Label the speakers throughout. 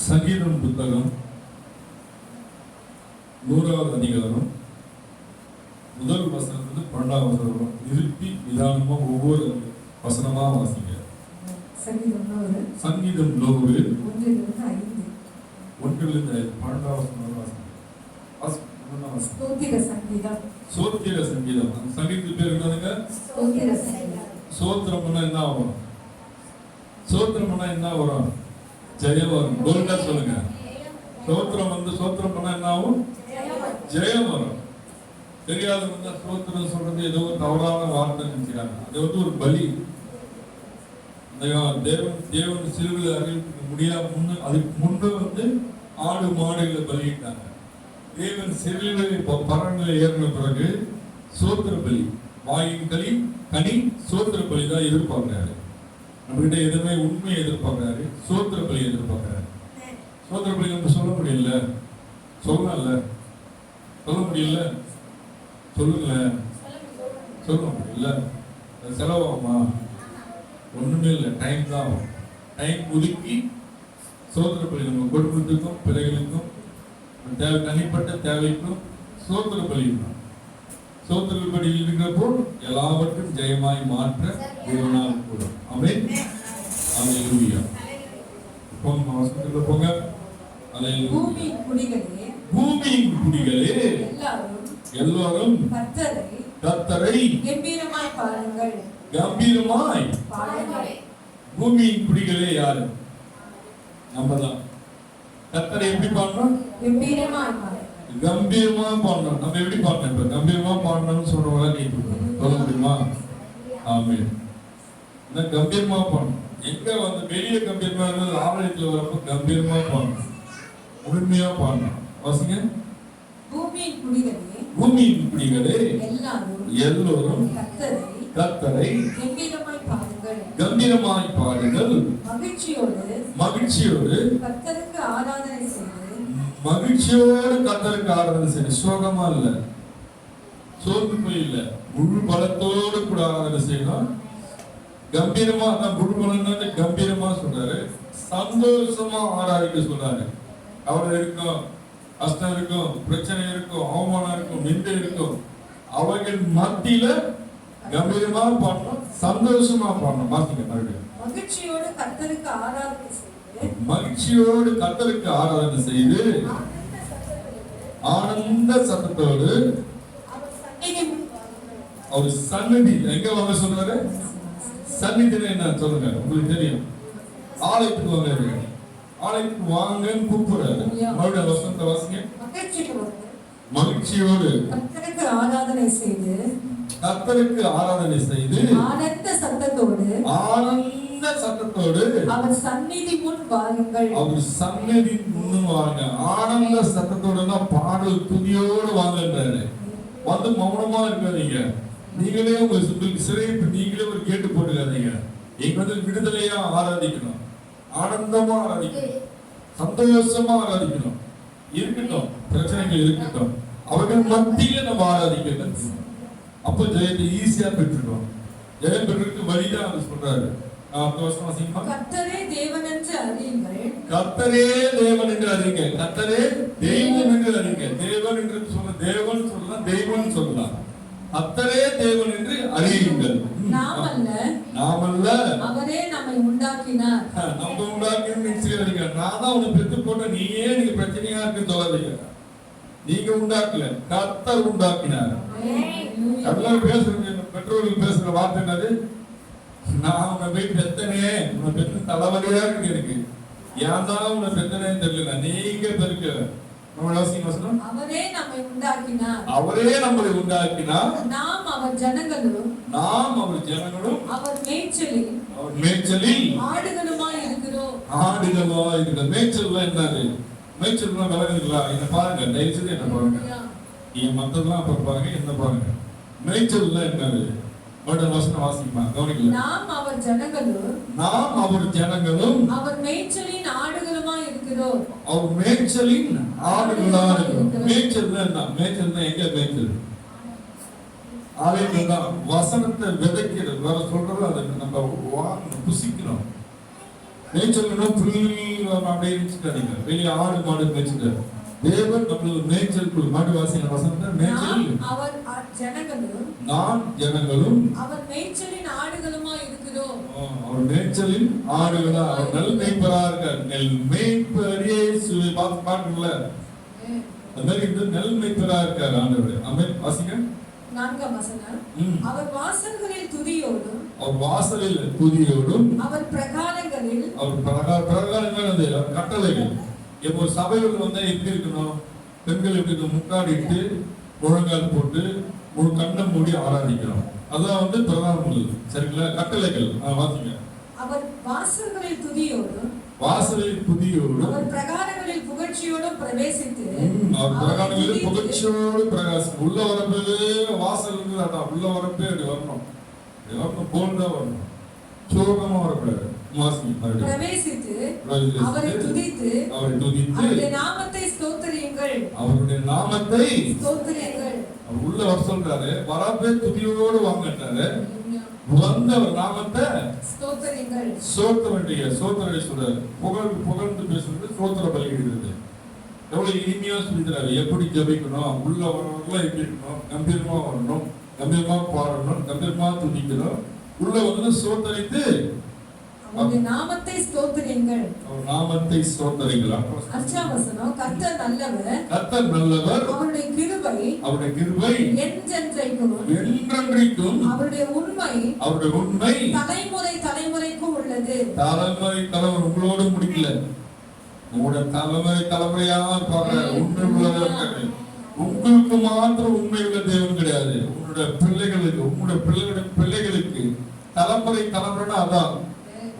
Speaker 1: சங்கீதம் புத்தகம் 100வது அதிகாரம் முதல் வசனத்துல 12வது வசனம் நிறுத்தி நிதானமா ஒவ்வொரு வசனமா வாசிங்க. சங்கீதம் 100 1லிருந்து 12வது வசனம் வாசிங்க. சோத்திர சங்கீதம். அந்த சங்கீதத்துக்கு பேர் என்னதுங்க? சோத்திரம்னா என்ன வரும்? சோத்திரம்னா என்ன வரும்? ஜெயம் வரும். கோல்டா சொல்லுங்க. சோத்திரம் பண்ணா என்ன ஆகும்? ஜெயம் வரும். தெரியாதவங்க சோத்திரம் சொல்றது ஏதோ ஒரு தவறான வார்த்தை நினைக்கிறாங்க. அது வந்து ஒரு பலி. தேவன் சிலுவையில் அறிவிக்க முடியாம அதுக்கு முன்பு வந்து ஆடு மாடுகளை பலியிட்டாங்க. தேவன் சிலுவையில் பரநிலை ஏறின பிறகு சோத்திர பலி, வாயின் கனி சோத்திர பலி தான் எதிர்பார்க்கிறாரு. நம்மகிட்ட எதுவுமே உண்மையை எதிர்பார்க்கிறாரு, சோத்திர பலி எதிர்பார்க்கிறாரு. சோத்திர பலி நம்ம சொல்ல முடியல, சொல்லல, சொல்ல முடியல, சொல்லுங்களேன், சொல்ல முடியல. செலவாகுமா? ஒண்ணுமே இல்லை, டைம் தான் ஆகும். டைம் ஒதுக்கி சோத்திர பலி நம்ம குடும்பத்துக்கும் பிள்ளைகளுக்கும் தனிப்பட்ட தேவைக்கும் சோத்திர பலி தான். சோத்திர பலி இருக்கிறப்போ எல்லாவற்றும் ஜெயமாய் மாற்ற தேவனால் கூடும். ஆமென். அல்லேலூயா. போங்க வசனத்துக்கு போங்க. அல்லேலூயா. பூமியின் குடிகளே எல்லாரும் கர்த்தரை கம்பீரமாய் பாடுங்கள். கம்பீரமாய் பாடுங்கள். பூமியின் குடிகளே யாரு? நம்ம தான். கர்த்தரை எப்படி பாடணும்? கம்பீரமாய் பாடணும். கம்பீரமா பாடணும். நம்ம எப்படி பாடணும்? இப்ப கம்பீரமா பாடணும்னு சொல்றவங்க நீ சொல்ல முடியுமா? ஆமென். கம்பீரமா பாடணும். எங்க வந்து வெளியே கம்பீரமா இருந்தது, ஆலயத்துல வரப்ப கம்பீரமா பாடணும், உண்மையா பாடணும். வாசிங்க. பூமியின் குடிகளே எல்லோரும் கர்த்தரை கம்பீரமாய் பாடுங்கள். மகிழ்ச்சியோடு கர்த்தருக்கு ஆராதனை செய்து, சோகமா இல்ல, சோர்ந்து போய் இல்ல, முழு பலத்தோடு கூட ஆராதனை செய்யணும். கம்பீரமா தான், முழு பலன் கம்பீரமா சொல்றாரு. சந்தோஷமா ஆராதிக்க சொல்றாரு. அவள் இருக்கும், கஷ்டம் இருக்கும், பிரச்சனை இருக்கும், அவமானம் இருக்கும், நிந்தை இருக்கும், அவர்கள் மத்தியில கம்பீரமா பாடணும், சந்தோஷமா பாடணும். பாத்தீங்க மறுபடியும். மகிழ்ச்சியோடு கர்த்தருக்கு ஆராதனை செய்து ஆனந்த சத்தத்தோடு அவர் சந்நிதி எங்க வாங்க சொல்றாரு? சந்நிதி என்ன சொல்லுங்க, உங்களுக்கு தெரியும். ஆலயத்துக்கு வாங்க, ஆலயத்துக்கு வாங்கன்னு கூப்பிடுறாரு. மறுபடியும் வசனத்தை வாசிங்க. மகிழ்ச்சியோடு கர்த்தருக்கு ஆராதனை செய்து ஆனந்த சத்தத்தோடு அவர் சந்நிதி முன் வாருங்கள். ஆனந்த சத்தத்தோட பாடல் துதியோடு வாங்கன்றாரு. வந்து மௌனமா இருக்காதீங்க. நீங்களே உங்களுக்கு சிறைப்பு நீங்களே ஒரு கேட்டு போட்டுக்காதீங்க. எங்க வந்து விடுதலையா ஆராதிக்கணும், ஆனந்தமா ஆராதிக்கணும், சந்தோஷமா ஆராதிக்கணும். இருக்கட்டும், பிரச்சனைகள் இருக்கட்டும், அவர்கள் மத்தியில நம்ம ஆராதிக்கணும். அப்போ ஜெயத்தை ஈஸியா பெற்றுட்டோம். ஜெயம் பெற்றுக்கு வழிதான் அவர் சொல்றாரு. கர்த்தரே தேவன் என்று அறியுங்கள். கர்த்தரே தெய்வம் என்று அறியுங்கள். தேவன் என்று சொல்ல, தேவன் சொல்லலாம், தெய்வம் சொல்லலாம். கர்த்தரே தேவன் என்று அறியுங்கள். நாமல்ல, அவரே நம்மை உண்டாக்கினார். நம்ம உண்டாக்கினீங்க. நான் தான் உன்னை பெற்று போட்ட, நீயே எனக்கு பிரச்சனையா இருக்கு சொல்லாதீங்க. நீங்க உண்டாக்கல, கர்த்தர் உண்டாக்கினார். எல்லாரும் பேசுறீங்க, பெற்றோர்கள் பேசுற வார்த்தை என்னது? நான் உன்னை போய் பெத்தனே, உன்னை பெற்று தலைவலியா இருக்கு, ஏன் தான் உன்னை பெத்தனேன்னு தெரியல, நீங்க பெருக்க. அவரே நம்மை உண்டாக்கினார். நாம் அவர் ஜனங்களும் அவர் மேய்ச்சலில் ஆடுகளுமாய் இருக்கிறோம். மேய்ச்சல் என்னது? மேய்ச்சல் விலகுதுங்களா? என்ன பாருங்க, தயவுசெய்து என்ன பாருங்க. நீங்க மத்ததெல்லாம் அப்புறம் பாருங்க, என்ன பாருங்க. மேய்ச்சல் என்னது? வாசிப்பா கவனிக்கல. நாம் அவர் ஜனங்களும் அவர் மேய்ச்சலின் ஆடுகளுமாய் இருக்கிறோம். அவர் மேய்ச்சலின் ஆடுகளா இருக்கிறோம். மேய்ச்சல் என்ன? மேய்ச்சல் எங்க மேய்ச்சல்? ஆலயத்துல வசனத்தை விதைக்கிறது, வேற சொல்றது. அதை நம்ம புசிக்கிறோம். மேய்ச்சல்னா புல் அப்படியே இருந்துட்டாங்க. வெளியே ஆடு மாடு மேய்ச்சிட்டு தேவன் நம்மளுக்கு மேய்ச்சல் மாடு வாசின வசனம் மேய்ச்சல். நான் ஜனங்களும்
Speaker 2: அவர் மேய்ச்சலின் ஆடுகளுமா இருக்கிறோம்.
Speaker 1: அவர் மேய்ச்சலின் ஆடுகளா, அவர் நல் மேய்ப்பரா இருக்கார். நெல் மேய்ப்பரே சுவை பாட்டுல அது மாதிரி இந்த நல் மேய்ப்பரா இருக்கார் ஆண்டவர். ஆமென். வாசிங்க
Speaker 2: 4ஆம் வசனம். அவர் வாசல்களில் துதியோடும்,
Speaker 1: அவர் வாசலில் துதியோடும்,
Speaker 2: அவர் பிரகாரங்களில்,
Speaker 1: அவர் பிரகாரங்கள் அந்த கட்டளைகள். இப்போ சபைகள் வந்து எப்படி இருக்கணும்? பெண்கள் எப்படி இருக்கணும்? முக்காடிட்டு முழங்கால் போட்டு ஒரு கண்ணை மூடி ஆராதிக்கிறோம். அதான் வந்து பிரதானங்கள். சரிங்களா? கட்டளைகள். வாசிங்க.
Speaker 2: அவர் வாசல்களில் துதியோடும்,
Speaker 1: வாசலில் துதியோடும்,
Speaker 2: அவர் பிரகாரங்களில் புகழ்ச்சியோடும் பிரவேசித்து,
Speaker 1: அவர் பிரகாரங்களில் புகழ்ச்சியோடு பிரகாசம். உள்ள வரப்பே வாசல் அதான் உள்ள வரப்பே அப்படி வரணும். வரணும் போல்டா வரணும். சோகமா வரக்கூடாது.
Speaker 2: பிரவேசித்து அவரை துதித்து, அவருடைய நாமத்தை ஸ்தோத்திரியுங்கள்,
Speaker 1: அவருடைய நாமத்தை
Speaker 2: ஸ்தோத்திரியுங்கள்.
Speaker 1: உள்ள வர சொல்றாரு. வரப்பே துதியோடு வாங்கட்டாரு. வந்த நாமத்தை
Speaker 2: ஸ்தோத்திரியுங்கள்.
Speaker 1: சோத்திரத்தை சொல்றாரு. புகழ்ந்து பேசுறது சோத்திர பலியிடுறது. எவ்வளவு இனிமையா சொல்லிக்கிறாரு. எப்படி ஜெபிக்கணும், உள்ள வரவங்கள எப்படி இருக்கணும், கம்பீரமா வரணும், கம்பீரமா பாடணும், கம்பீரமா துதிக்கணும். உள்ள வந்து சோத்தரித்து
Speaker 2: அவருடைய நாமத்தை ஸ்தோத்திரியுங்கள்.
Speaker 1: அவர் நாமத்தை ஸ்தோத்திரிங்களா?
Speaker 2: 5ஆம் வசனம். கர்த்தர் நல்லவர்,
Speaker 1: கர்த்தர் நல்லவர்,
Speaker 2: அவருடைய கிருபை என்றென்றைக்கும், அவருடைய உண்மை தலைமுறை தலைமுறைக்கும் உள்ளது.
Speaker 1: தலைமுறை உங்களோட முடிக்கல. உங்களோட தலைமுறையா பாருங்க. உண்மை உள்ளவர் உங்களுக்கு மாத்திரம் உண்மை உள்ள தேவன் கிடையாது. உங்களுடைய பிள்ளைகளுக்கு தலைமுறைனா அதான்.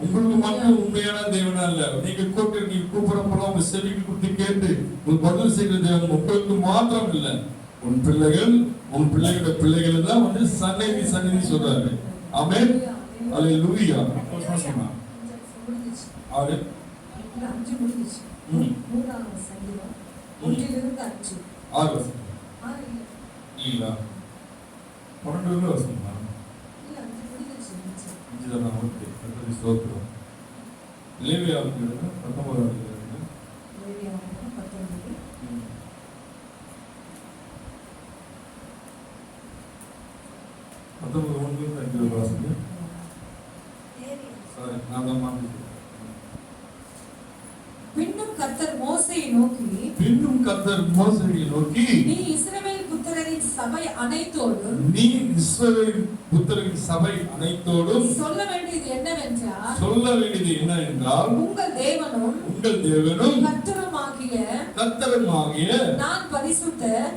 Speaker 1: உங்களுக்கு மட்டும் உண்மையான தேவனா இல்ல. நீங்க கூப்பிடப்பெல்லாம் உங்க செவிக்கு கொடுத்து கேட்டு உங்களுக்கு பதில் செய்கிற தேவன் உங்களுக்கு மாத்திரம் இல்ல. உன் பிள்ளைகளோட பிள்ளைகள் தான் வந்து சந்நிதி சொல்றாரு. ஆமென். அல்லேலூயா. ஆறு
Speaker 2: 5 முடிஞ்சிச்சு. 3ஆம் சங்கீதம் 1லிருந்து 5.
Speaker 1: 6 வசனம். இல்ல 12 வசனம்.
Speaker 2: இல்ல 5 முடிஞ்சிச்சு.
Speaker 1: 5 தான். ஓகே. அது ஸ்தோத்திரம். லேவியாவுக்கு 19
Speaker 2: லேவியாவுக்கு 19.
Speaker 1: 19 வாசிங்க. சாரி நான் தான் மாத்திட்டேன்.
Speaker 2: பின்னும் கர்த்தர் மோசேயை நோக்கி, நீ இஸ்ரவேல் புத்திரரின் சபை அனைத்தோடும் சொல்ல வேண்டியது என்னவென்றால், உங்கள் தேவனும் கர்த்தருமாகிய நான் பரிசுத்தர்,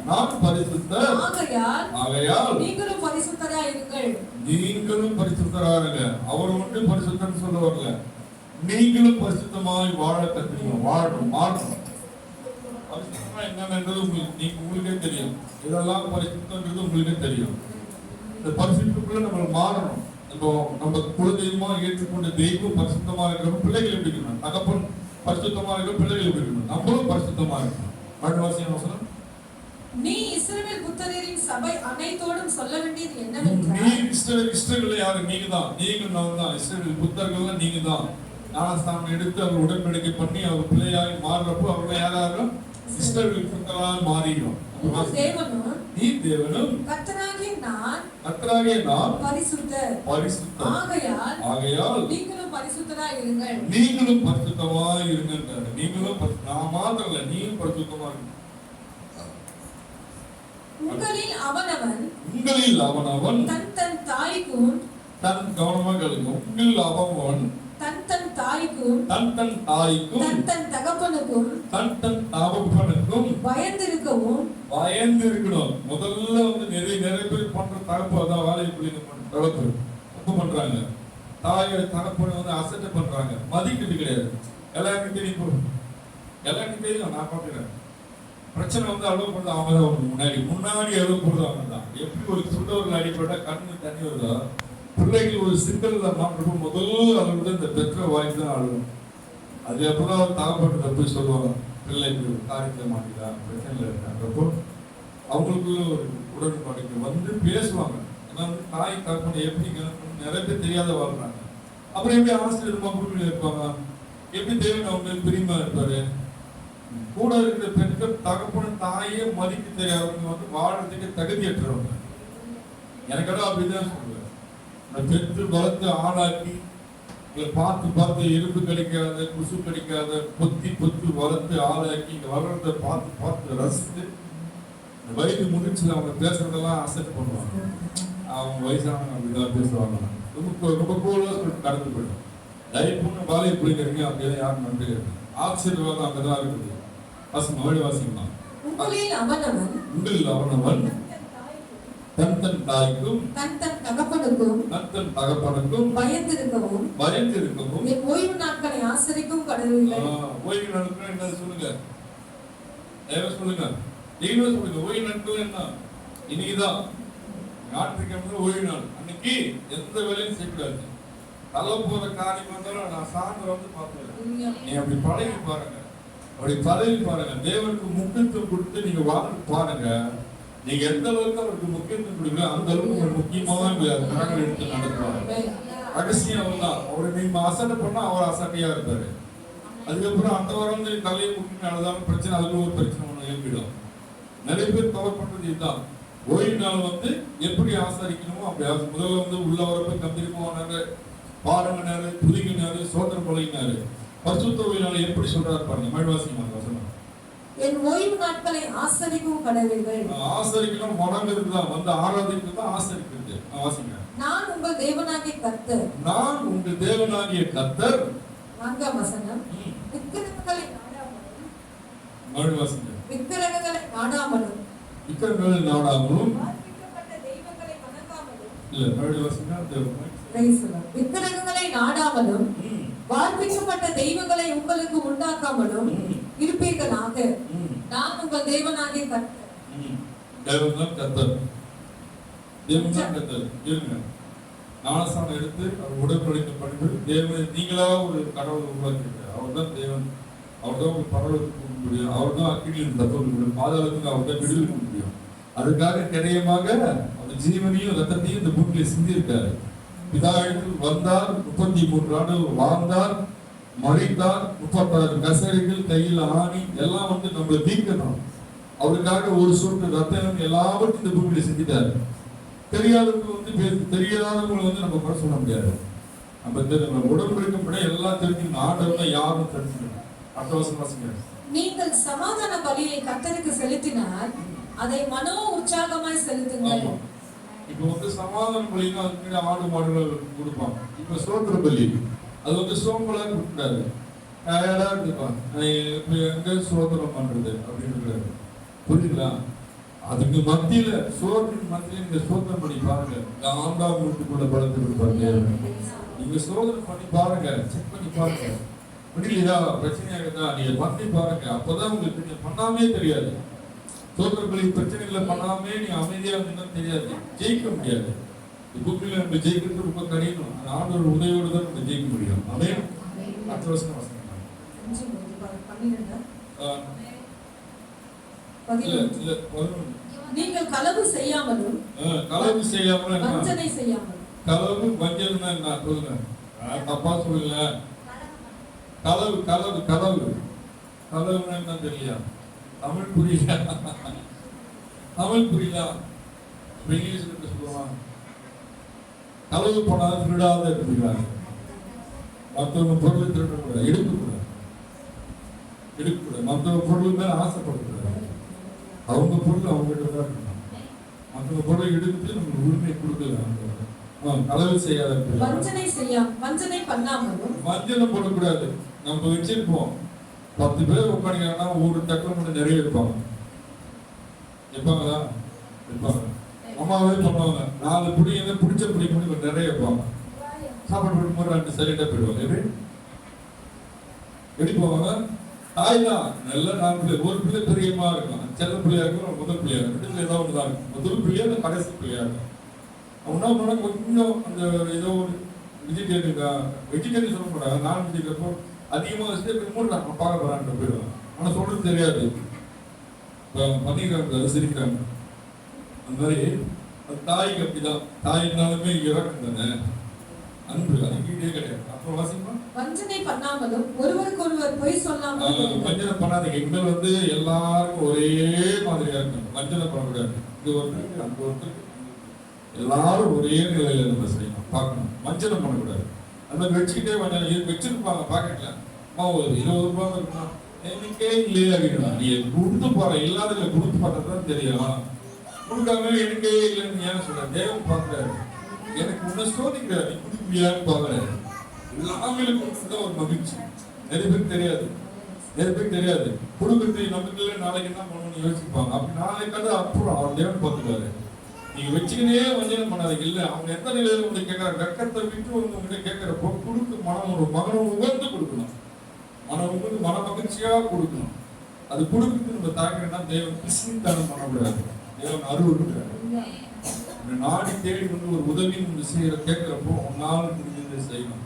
Speaker 2: ஆகையால் நீங்களும் பரிசுத்தராயிருங்க.
Speaker 1: அவர் மட்டும் பரிசுத்தன்னு சொல்ல வரல. நீங்களும் பரிசுத்தமாய் வாழ கத்துக்கணும். மாறணும். பரிசுத்தமா என்னன்றது உங்களுக்கே தெரியும். இதெல்லாம் பரிசுத்தன்றது உங்களுக்கே தெரியும். இந்த பரிசுத்துக்குள்ள நம்ம மாறணும். நம்ம குலதெய்வமா ஏற்றுக்கொண்ட தெய்வம் பரிசுத்தமா இருக்கணும். பிள்ளைகள் எப்படி இருக்கணும்? தகப்பன் பரிசுத்தமா இருக்க, பிள்ளைகள் எப்படி இருக்கணும்? நம்மளும் பரிசுத்தமா இருக்கணும். அடுத்த வசனம்.
Speaker 2: நீ இஸ்ரவேல் புத்திரரின் சபை அனைத்தோடும் சொல்ல வேண்டியது என்னவென்றால்,
Speaker 1: நீ இஸ்ரவேல் யாரு? நீங்க தான். நீங்கள் நான் தான். இஸ்ரவேல் புத்திரர்கள் நீங்க தான். ஞானஸ்தானம் எடுத்து அவர் உடன்படிக்கை பண்ணி அவர் பிள்ளையாய் மாறுறப்போ அவர்களை யாராலும் இஸ்ரவேல் புத்திரராய் மாறிடும். நீ தேவனும்
Speaker 2: கர்த்தராகிய நான்
Speaker 1: பரிசுத்தர்.
Speaker 2: ஆகையால் நீங்களும் பரிசுத்தராய் இருங்கள்.
Speaker 1: நீங்களும் பரிசுத்தமாய் இருங்கள். நீங்களும் நான் மாத்திரம் இல்ல, நீங்களும் பரிசுத்தமா இருங்க.
Speaker 2: உங்களில் அவனவன் தன் தாய்க்கும்,
Speaker 1: தன் கவனமாகவும் உங்களில் அவன்
Speaker 2: தன் தாய்க்கும், தன்
Speaker 1: தகப்பனுக்கும்
Speaker 2: பயந்திருக்கணும்.
Speaker 1: முதல்ல வந்து நிறைய பேர் பண்ற தகப்பு அதான் வேலையை பிள்ளைங்க தகப்பு தப்பு பண்றாங்க. தாயோட தகப்பனை வந்து அசட்டை பண்றாங்க. மதிக்கிறது கிடையாது. எல்லாருக்கும் தெரியும். நான் பாக்குறேன். பிரச்சனை வந்து அளவு பண்ண அவங்க தான் முன்னாடி அளவு போடுறது அவங்க தான். எப்படி ஒரு சுண்டவர்கள் அடிப்பட்டா கண்ணு தண்ணி வருதா, பிள்ளைகள் ஒரு சிக்கல்ல மாற்றப்போ முதல் அளவு இந்த பெற்ற வாய்ப்பு தான் அழுகும். அது எப்பதான் தகப்பட்டு போய் சொல்லுவாங்க, பிள்ளைக்கு காரியத்தை மாட்டிதா, பிரச்சனைல இருக்கான்றப்போ அவங்களுக்குள்ள ஒரு உடன்பாடுக்கு வந்து பேசுவாங்க. ஏன்னா வந்து தாய் தகப்பனை எப்படி நிறைய பேர் தெரியாத வாழ்றாங்க. அப்புறம் எப்படி ஆசிரியர் குடும்பத்தில் இருப்பாங்க. எப்படி தேவன் அவங்க மேல் பிரியமா இருப்பாரு? கூட இருக்கிற பெண்கள் தகப்பன் தாயே மதிக்க தெரியாதவங்க வந்து வாழ்றதுக்கு தகுதியற்றவங்க. எனக்கெல்லாம் அப்படிதான் சொல்லுவேன். பெற்று வளர்த்து ஆளாக்கி பார்த்து பார்த்து எறும்பு கிடைக்காத குசு கிடைக்காத பொத்தி பொத்தி வளர்த்து ஆளாக்கி இங்க வளர்றத பார்த்து பார்த்து ரசித்து வயது முடிச்சு அவங்க பேசுறதெல்லாம் அசெப்ட் பண்ணுவாங்க. அவங்க வயசானவங்க அப்படிதான் பேசுவாங்க. ரொம்ப கூலா கடந்து போயிடும். லைஃப்னு வாழை பிள்ளைங்க அப்படியே யாரும் நன்றி ஆசீர்வாதம் அங்கதான் இருக்குது. மறுபடி வாசிக்கலாம். உங்களில் அவனவன் தன் தன் தாய்க்கும்
Speaker 2: தன் தகப்பனுக்கும்
Speaker 1: பயந்திருக்கவும்
Speaker 2: என் ஓய்வு நாட்களை ஆசரிக்கும் கடவுளே.
Speaker 1: ஓய்வு நாட்கள் என்ன சொல்லுங்க? சொல்லுங்க. நீங்களும் சொல்லுங்க. ஓய்வு நாட்கள் என்ன? இன்னைக்குதான் ஞாயிற்றுக்கிழமை ஓய்வு நாள். அன்னைக்கு எந்த வேலையும் செய்யக்கூடாது. தள்ள போற காரியம் வந்தாலும் நான் சாயந்தரம் வந்து பார்த்துக்கிறேன். நீ அப்படி பழகி பாருங்க. அப்படி பழகி பாருங்க. தேவனுக்கு முக்கியத்துவம் கொடுத்து நீங்க வாழ்ந்து பாருங்க. நீங்க எந்த அளவுக்கு அவருக்கு முக்கியத்துவம் கொடுங்க அந்த அளவுக்கு ஒரு முக்கியமான கரங்கள் எடுத்து நடத்துவாங்க. ரகசியம் அவர் தான். அவரை நீங்க அசட்டை பண்ணா அவர் அசட்டையா இருப்பாரு. அதுக்கப்புறம் அந்த வாரம் வந்து தலையை முக்கியம் நடந்தாலும் பிரச்சனை, அதுக்கு ஒரு பிரச்சனை ஒண்ணு ஏற்படும். நிறைய பேர் கவர் பண்றது இதுதான். ஓய்வு நாள் வந்து எப்படி ஆசரிக்கணுமோ அப்படி முதல்ல வந்து உள்ள வரப்ப கம்பீரமானாரு, பாருங்கினாரு, புதிங்கினாரு, சோதனை பழகினாரு. பரிசுத்த ஓய்வு நாள் எப்படி சொல்றாரு பாருங்க. மழைவாசியமாக வசனம்.
Speaker 2: என் ஓய்வு நாட்களை ஆசரிக்கும் கடவுள்கள்.
Speaker 1: ஆசரிக்கணும் வணங்குறது தான், வந்து ஆராதிக்கிறது தான் ஆசரிக்கிறது. வாசிங்க.
Speaker 2: நான் உங்கள் தேவனாகிய கர்த்தர்.
Speaker 1: நான் உங்கள் தேவனாகிய கர்த்தர்.
Speaker 2: 4ஆம் வசனம். விக்கிரகங்களை
Speaker 1: மழைவாசிங்க.
Speaker 2: விக்கிரகங்களை நாடாமலும்
Speaker 1: வார்ப்பிக்கப்பட்ட தெய்வங்களை வணங்காமலும். இல்ல மழைவாசிங்க.
Speaker 2: விக்கிரகங்களை நாடாமலும் வார்ப்பிக்கப்பட்ட தெய்வங்களை உங்களுக்கு உண்டாக்காமலும் இருப்பீர்களாக. நான் உங்கள் தேவனாகிய கர்த்தர்.
Speaker 1: தேவன் கர்த்தர். தேவன் கர்த்தர். இருங்க. ஞானஸ்நானம் எடுத்து அவர் உடன்படிக்கை பண்ணி தேவனை நீங்களா ஒரு கடவுளை உருவாக்கிட்டார். அவர் தான் தேவன். அவர் தான் உங்களுக்கு பரவலுக்கு கொடுக்க முடியும். அவர் தான் அக்கினியில் தத்துவம் முடியும். பாதாளத்துக்கு அவர் தான் விடுதலை கொடுக்க முடியும். அதுக்காக கிடையமாக அவர் ஜீவனையும் ரத்தத்தையும் இந்த பூமியில சிந்தியிருக்காரு. பிதாவிற்கு வந்தார், 33 ஆண்டுகள் வாழ்ந்தார், மறித்தார், 36 கசைகள் கையில் ஆணி எல்லாம் வந்து நம்மளை நீக்கணும். அவருக்காக ஒரு சொட்டு ரத்தம் எல்லாவற்றையும் இந்த பூமியில செஞ்சிட்டாரு. தெரியாதவங்க வந்து தெரியாதவங்களை வந்து நம்ம கூட சொல்ல முடியாது. நம்ம உடம்புப்பட எல்லாம் தெரிஞ்சுக்கணும். ஆண்டவர்கள் யாரும் தெரிஞ்சுக்கணும்.
Speaker 2: நீங்கள் சமாதான பலியை கர்த்தருக்கு செலுத்தினால் அதை மனோ உற்சாகமாய் செலுத்துங்கள்.
Speaker 1: இப்ப வந்து சமாதான பலினா அதுக்கு ஆடு மாடுகள் கொடுப்பாங்க. இப்ப ஸ்தோத்திர பலி அது வந்து சோம்பலா கொடுக்காது, டயர்டா இருப்பாங்க. எங்க ஸ்தோத்திரம் பண்றது அப்படின்னு புரியுங்களா? அதுக்கு மத்தியில சோதனை மத்தியில நீங்க ஸ்தோத்திரம் பண்ணி பாருங்க. ஆண்டாம் வீட்டுக்குள்ள பலத்தை கொடுப்பாங்க. நீங்க சோதனை பண்ணி பாருங்க, செக் பண்ணி பாருங்க. முடியலையா, பிரச்சனையாகுதா, நீங்க பண்ணி பாருங்க. அப்பதான் உங்களுக்கு நீங்க பண்ணாமே தெரியாது. சோதனைகளின் பிரச்சனைகளை பண்ணாமே நீ அமைதியா இருந்தீங்கன்னா தெரியாது, ஜெயிக்க முடியாது. புக்கில் நம்ம ஜெயிக்கிறது ரொம்ப கடினம். ஆண்டவர் உதவியோடு தான் நம்ம ஜெயிக்க முடியும். அதே அடுத்த வருஷம் வசனம்
Speaker 2: நீங்கள் களவு செய்யாமலும் வஞ்சனை செய்யாமலும்.
Speaker 1: களவு வஞ்சனை என்ன சொல்லுங்க, தப்பா சொல்லுங்க. களவு களவு களவு களவுன்னா என்ன தெரியல, தமிழ் புரியல. தமிழ் புரியல, இங்கிலீஷ்ல சொல்லுவாங்க. களவு போனாலும் திருடாத இருக்கிறாங்க. மற்றவங்க பொருளை திருடக்கூடாது, எடுக்கக்கூடாது, எடுக்கக்கூடாது. மற்றவங்க பொருள் மேல ஆசைப்படக்கூடாது. அவங்க பொருள் அவங்ககிட்ட தான் இருக்கணும். மற்றவங்க பொருளை எடுத்து நம்ம உரிமை கொடுக்கலாம். களவு செய்யாத,
Speaker 2: வஞ்சனை பண்ணாமலும்.
Speaker 1: வஞ்சனை போடக்கூடாது. நம்ம வச்சிருப்போம் 10 பேர் உட்காந்துங்கன்னா ஒரு தட்டில் மட்டும் நிறைய இருப்பாங்க. இருப்பாங்களா? இருப்பாங்க. அம்மாவே பண்ணுவாங்க. 4 புடி பிடிச்ச புடி பண்ணி நிறைய வைப்பாங்க. சாப்பாடு போடும்போது 2 சைலண்டா போயிடுவாங்க. எப்படி போவாங்க? தாய் தான் நல்ல 4 பிள்ளை, ஒரு பிள்ளை பெரியமா இருக்கும், செல்ல பிள்ளையா இருக்கும், முதல் பிள்ளையா இருக்கும். 2 ஏதாவது ஒன்று தான் இருக்கும். முதல் பிள்ளையா அந்த கடைசி பிள்ளையா இருக்கும். அவனா கொஞ்சம் அந்த ஏதோ ஒரு வெஜிடேரியன் சொல்ல போறாங்க. நான் வெஜிடேரியன் அதிகமாக மூணு பார்க்க போறான்னு போயிடுவாங்க. ஆனா சொல்றது தெரியாது, பண்ணிக்கிறாங்க, அது சிரிக்கிறாங்க. அந்த மாதிரி தாய்க்கு அப்படிதான். தாயினாலுமே இறக்கம் தானே. அன்பு அதுக்கு ஈடே கிடையாது. அப்புறம் வாசிப்போம்.
Speaker 2: வஞ்சனை பண்ணாமலும் ஒருவருக்கொருவர் பொய் சொல்லாமலும் இருங்கள்.
Speaker 1: வஞ்சனை பண்ணாதீங்க. இனிமேல் வந்து எல்லாருக்கும் ஒரே மாதிரியா இருக்கணும். வஞ்சனை பண்ணக்கூடாது. இது ஒருத்தருக்கு அந்த ஒருத்தருக்கு எல்லாரும் ஒரே நிலையில நம்ம செய்யணும், பார்க்கணும். வஞ்சனை பண்ணக்கூடாது. அந்த வச்சுக்கிட்டே வஞ்சனை வச்சிருப்பாங்க பாக்கெட்ல. ஒரு 20 ரூபாய் இருக்கணும், எனக்கே இல்லையே அப்படின்னா நீ கொடுத்து போற, இல்லாததுல கொடுத்து பார்த்ததான் தெரியும். கொடுக்காம எனக்கே இல்லைன்னு ஏன் சொல்ற? தேவன் பார்க்கிறாரு, எனக்கு உன்னை சோதிக்கிறாரு, நீ குடிப்பியான்னு பார்க்கிறாரு. எல்லாமே கொடுத்துதான் ஒரு மகிழ்ச்சி. நிறைய பேருக்கு தெரியாது, நிறைய பேருக்கு தெரியாது. கொடுக்குறது நமக்கு இல்லை, நாளைக்கு என்ன பண்ணணும்னு யோசிப்பாங்க. அப்படி நாளைக்கு அப்புறம் அவர் தேவன் பார்த்துக்காரு. நீங்க வச்சுக்கினே வஞ்சனை பண்ணாதீங்க. இல்ல அவங்க எந்த நிலையில வந்து கேட்கறாங்க, வெக்கத்தை விட்டு உங்ககிட்ட கேட்கிறப்போ கொடுக்க மனம் ஒரு மகனம் உகந்து கொடுக்கணும். மன மகிழ்ச்சியா கொடுக்கணும். அது கொடுக்குறது நம்ம தாக்கிறோம்னா தேவன் கிறிஸ்துத்தானம் பண்ணக்கூடாது. தேவன் அருள்கிறார். நாடி தேடி வந்து ஒரு உதவி நம்ம செய்யற கேட்கிறப்போ உன்னால முடிஞ்சதை செய்யணும்.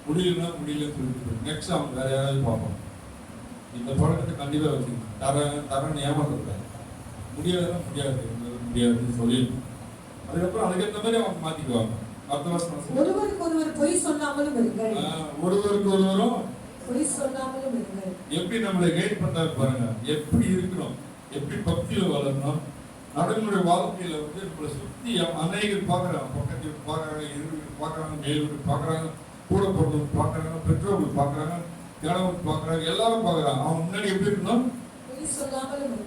Speaker 1: முடியலன்னா முடியலன்னு சொல்லிட்டு நெக்ஸ்ட் அவங்க வேற யாராவது பார்ப்போம். இந்த பழக்கத்தை கண்டிப்பா வச்சுக்கணும். தரன்னு ஏமாத்தக்கூடாது. முடியாதுன்னா முடியாதுன்னு சொல்லிடணும். அதுக்கப்புறம் அதுக்கேற்ற மாதிரி அவங்க மாத்திக்குவாங்க.
Speaker 2: ஒருவருக்கு ஒருவர் பொய் சொல்லாமலும் இருங்கள்.
Speaker 1: ஒருவருக்கு ஒருவரும்
Speaker 2: பொய் சொல்லாமலும் இருங்கள்.
Speaker 1: எப்படி நம்மளை கைட் பண்றாரு பாருங்க. எப்படி இருக்கணும், எப்படி பக்தியில வளரணும். நடைமுறை வாழ்க்கையில வந்து நம்மளை சுத்தி அநேகர் பாக்குறாங்க. பக்கத்து வீட்டு பாக்குறாங்க, எதிர் வீட்டு பாக்குறாங்க, மேல் வீட்டு பாக்குறாங்க, கூட பிறந்தவங்க பாக்குறாங்க, பெற்றோர்கள் பாக்குறாங்க, கணவன் பாக்குறாங்க, எல்லாரும் பாக்குறாங்க. அவங்க முன்னாடி எப்படி இருக்கணும்?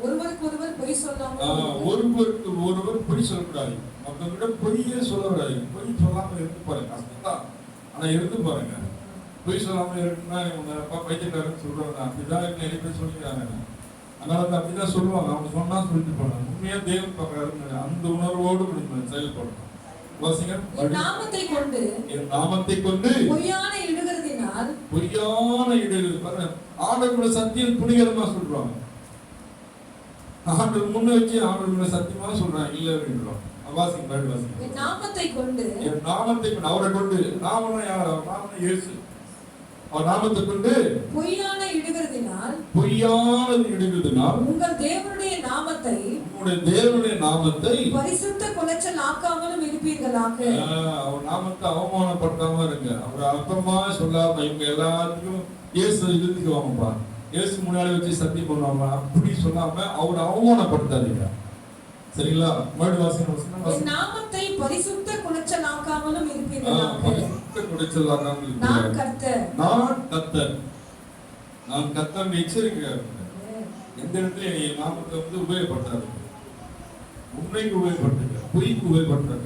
Speaker 2: ஒருவருக்கு ஒருவர் பொய் சொல்லாமல்,
Speaker 1: ஒருவருக்கு ஒருவர் பொய் சொல்லக்கூடாது. மற்றவங்கிட்ட பொய்யே சொல்லக்கூடாது. பொய் சொல்லாம இருந்து பாருங்க, கஷ்டம்தான். ஆனா இருந்து பாருங்க. பொய் சொல்லாம இருக்குன்னா உங்க அப்பா பைத்தியக்காரன்னு சொல்றாங்க. அப்படிதான் நிறைய பேர் சொல்லிக்கிறாங்க. அதனால அப்படிதான் சொல்லுவாங்க. அவங்க சொன்னா சொல்லிட்டு போனாங்க. உண்மையா தேவன் பார்க்கறாரு, அந்த உணர்வோடு செயல்படணும்.
Speaker 2: நாமத்தை கொண்டு
Speaker 1: நாமத்தை கொண்டு
Speaker 2: பொய்யான இடுகிறதினால்,
Speaker 1: பொய்யான இடுகிறது பாருங்க. ஆண்டவருடைய சத்தியம் புனிதமா சொல்றாங்க. ஆண்டவர் முன்ன வச்சு ஆண்டவர் சத்தியமா சொல்றாங்க. இல்ல அப்படின்றோம்.
Speaker 2: நாமத்தை கொண்டு
Speaker 1: அவரை கொண்டு நாமனா யார்? நாமனா இயேசு. அவர் நாமத்தை கொண்டு
Speaker 2: பொய்யான இடுகிறதினால்
Speaker 1: உங்கள்
Speaker 2: தேவனுடைய
Speaker 1: நாமத்தை
Speaker 2: பரிசுத்த குலைச்சல் ஆக்காமலும் இருப்பீர்களாக.
Speaker 1: அவர் நாமத்தை அவமானப்படுத்தாம இருங்க. அவர் அர்த்தமா சொல்லாம இவங்க எல்லாத்தையும் இயேசு இழுத்துக்குவாங்கப்பா, இயேசு முன்னாடி வச்சு சத்தியம் பண்ணுவாங்க அப்படி சொல்லாம அவரை அவமானப்படுத்தாதீங்க. சரிங்களா?
Speaker 2: நாமத்தை பரிசுத்த குலைச்சலாக்காமலும் இருப்பீர்களாக.
Speaker 1: பரிசுத்த குலைச்சலாக்காமல்
Speaker 2: நான் கர்த்தர்.
Speaker 1: நான் கர்த்தர் எச்சரிக்கிறார். எந்த இடத்துல நீ நாமத்தை வந்து உபயோகப்படுத்தாது. உண்மைக்கு உபயோகப்படுத்துங்க, பொய்க்கு உபயோகப்படுத்தாது.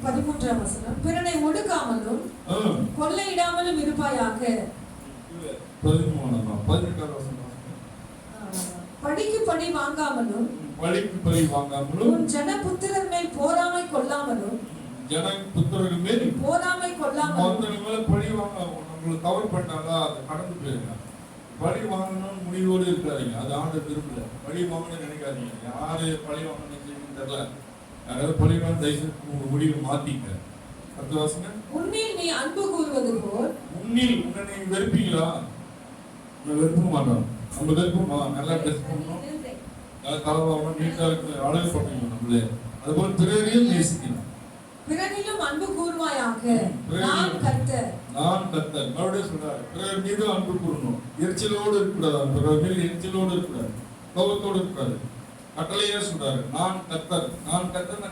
Speaker 2: 13ஆம் வசனம். பிறனை ஒடுக்காமலும் கொள்ளையிடாமலும் இருப்பாயாக.
Speaker 1: 18ஆம் வசனம்.
Speaker 2: படிக்கு படி வாங்காமலும் உன் ஜன புத்திரர் மேல் போராமை கொள்ளாமலும்
Speaker 1: பழி வாங்க நம்மளை தவறு பண்ணாதா அதை கடந்து போயிருங்க. பழி வாங்கணும்னு முடிவோடு இருக்காதீங்க. அது ஆண்டு திரும்பல. பழி வாங்கணும்னு நினைக்காதீங்க. யாரு பழி வாங்கணும்னு தெரியல. யாராவது பழி வாங்க தயவுசெய்து உங்க முடிவை மாத்திக்க. அடுத்த வாசங்க.
Speaker 2: உன்னில் நீ அன்பு கூறுவது போல்.
Speaker 1: உன்னில் உன்னை நீங்க வெறுப்பீங்களா? வெறுக்க மாட்டோம். நம்ம வெறுப்போமா? நல்லா ட்ரெஸ் பண்ணணும், கலவாகணும், நீட்டா அழகு பண்ணணும். நம்மளே அதுபோல் பிறரையும் நேசிக்கணும்.
Speaker 2: பிறரிலும் அன்பு கூர்வாயாக. நான் கர்த்தர்.
Speaker 1: மறுபடியும் சொல்றாரு, பிறர் மீது அன்பு கூறணும். எரிச்சலோடு இருக்கக்கூடாது. பிறர் மீது எரிச்சலோடு இருக்கக்கூடாது, கோபத்தோடு இருக்கக்கூடாது. கட்டளையே சொல்றாரு, நான்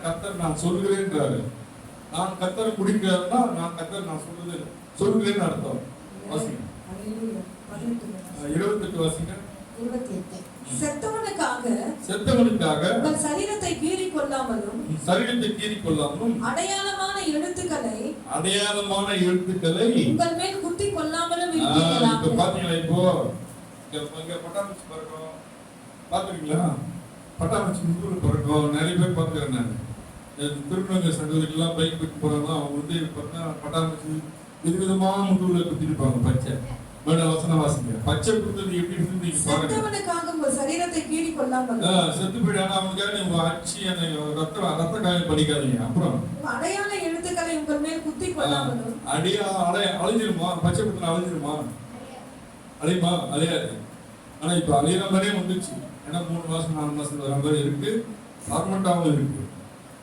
Speaker 1: கர்த்தர் நான் சொல்கிறேன்றாரு. நான் கர்த்தர் குடிக்கிறாருன்னா நான் கர்த்தர் நான் சொல்கிறேன்னு அர்த்தம். வாசிங்க 28 வாசிங்க.
Speaker 2: 28. செத்தவனுக்காக
Speaker 1: உங்கள்
Speaker 2: சரீரத்தை கீறிக் கொள்ளாமலும் அடையாளமான எழுத்துக்களை உங்கள் மேல் குத்தி கொள்ளாமலும் இருப்பீர்களாக.
Speaker 1: பாத்தீங்களா? இப்போ இங்க பட்டாம்பூச்சி பறக்கும் பாத்துருக்கீங்களா? பட்டாம்பூச்சி முதுகுல பறக்கும். நிறைய பேர் பாத்துக்கிறேன் நான். திருநங்கை சகோதரிகள்லாம் பைக் போயிட்டு போறாங்க. அவங்க வந்து பட்டாம்பூச்சி விதவிதமான முதுகுல குத்திருப்பாங்க. பச்சை வசனம் வாசிங்க. பச்சை குத்துறது எப்படி இருந்து
Speaker 2: செத்தவனுக்காக உங்கள் சரீரத்தை கீறிக் கொள்ளாமல்.
Speaker 1: செத்து போயிடானா அவனுக்காக நீங்க அடிச்சு ரத்த காயம் படிக்காதீங்க. அப்புறம்
Speaker 2: அடையாள எழுத்துக்களை உங்கள் மேல் குத்தி கொள்ளாமலும்.
Speaker 1: அழிஞ்சிருமா? பச்சை குத்துல அழிஞ்சிருமா? அழியுமா? அழியாது. ஆனா இப்ப அழியிற மாதிரியே வந்துச்சு. ஏன்னா 3 மாசம் 4 மாசம் வர மாதிரி இருக்கு. பர்மனண்டாவும் இருக்கு.